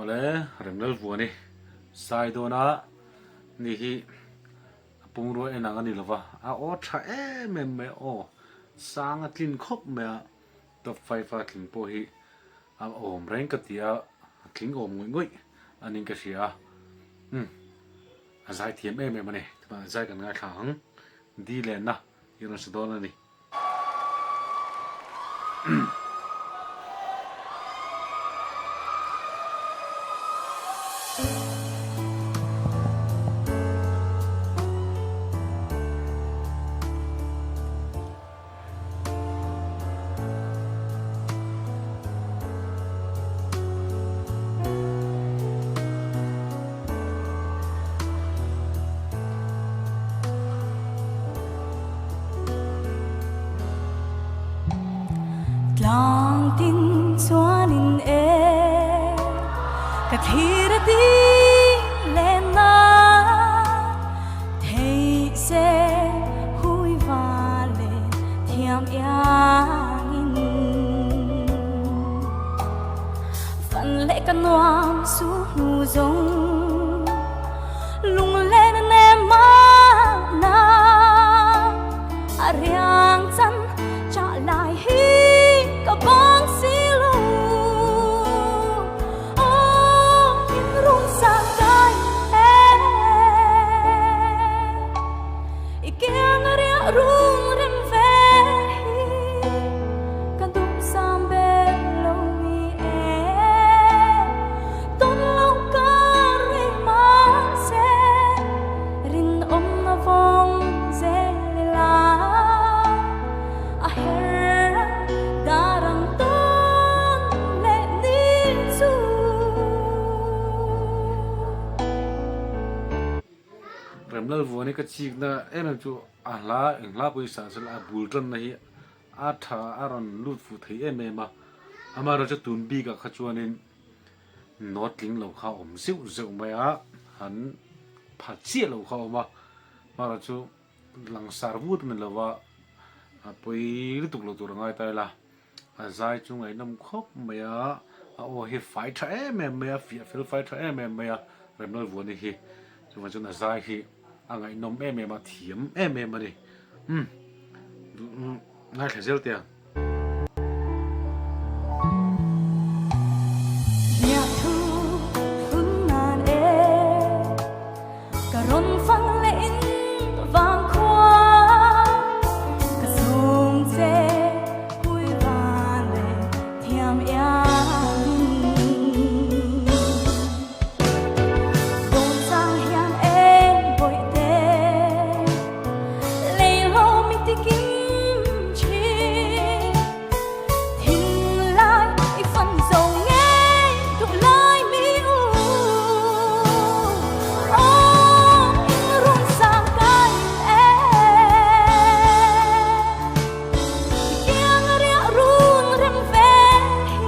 Oleh remdal vuani sai do na ni hi pung ro e nang ani lova a o tha e me o sang a tlin khop me to fai fa tlin po hi a om reng ka tia tlin om ngui ngui anin ka sia a zai thiam e me mane ma zai kan nga thang di len na yun sa do na ni Lang tin chuanin e ka thira ti lena thei se hui vale thiam yang in fan le kan nuam su nu zong lung le na ne ma na ariang chan cha lai hi bang silu in rung sang kai ikyang ria rung rim ve kan tu sam be lo mi ton lo ka ri ma se rin om na vong ze la a her darang remdal vuani ka chik na em chu a la eng la poi sa sel a bulton na hi a tha aron lut fu thei em ma amaro cha tun bi ka khachuanin notling lo kha om siu zeu mai a han pha chia lo kha ma mara chu lang sar vut men lawa a poi lutuk lo tur ngai tai la a zai chu ngai nam khop mai a o hi fight tha em a feel fight tha em a remdal vuani hi chu ma chu na zai hi a ngai nom em ma thiam em ma ni ngai khazel tia nhà thu phun nan e cả ron phăng lên vang khoa cả sông se hui vale thiam yang dong sang hian e boi te lei lo mi ti kim chi thình lai phân dầu nghe tụ lai mi u in rung sang kai e kiang ria run rem ve hi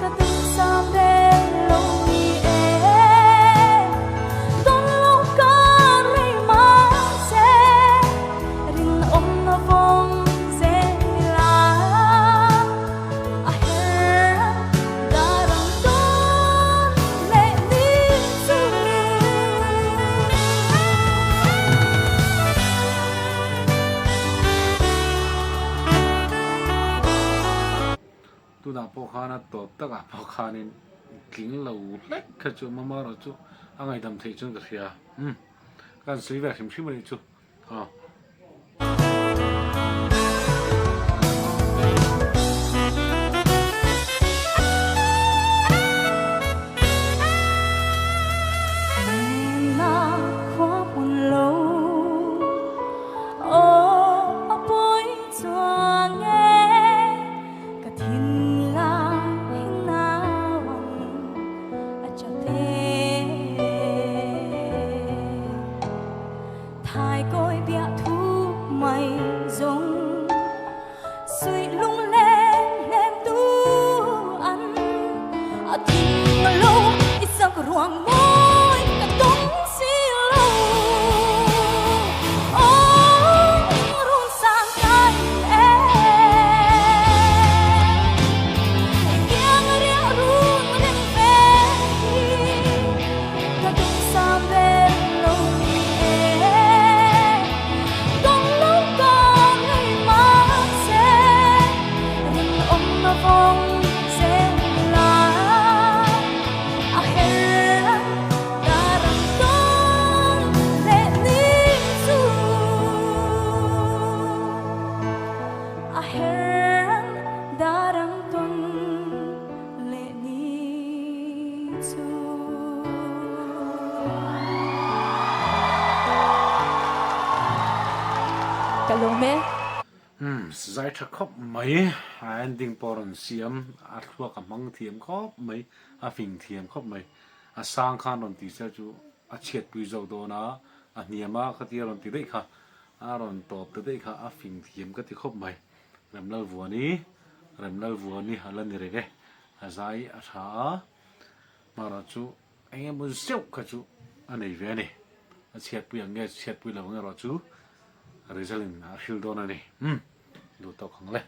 ka tu sam de lo mi e don lo ka ri ma se rin om na vong se la a her darang don le ni su tu na po khana to ta ka po khanin king lo lek kha chu ma ro chu a ngai dam thei chung ka sia kan sui va him him ni chu ha na khoa bun lo o apoi chuang nghe ka thin la hin na wan a cha te thai coi bia thu mày giống suy lung lên nem tu ăn a thin lo isang ruang moi ka tong silo run sang kai e giải thắc khóc mấy anh đình bỏ rần xiêm thua cả măng thiềm khóc mấy phình thiềm khóc mấy sang khan rần tí sẽ chú chết bùi dầu đồ nó niềm cái tia rần tí đấy khá rần tọp tí đấy khá phình thiềm cái tí khóc mấy rầm lâu vừa ní hà lần này cái giải thả mà rồi chú anh em muốn xếp cái chú anh này về này chết bùi nghe chết bùi là nghe rồi chú rồi giờ mình hiểu đó này đồ tao không lấy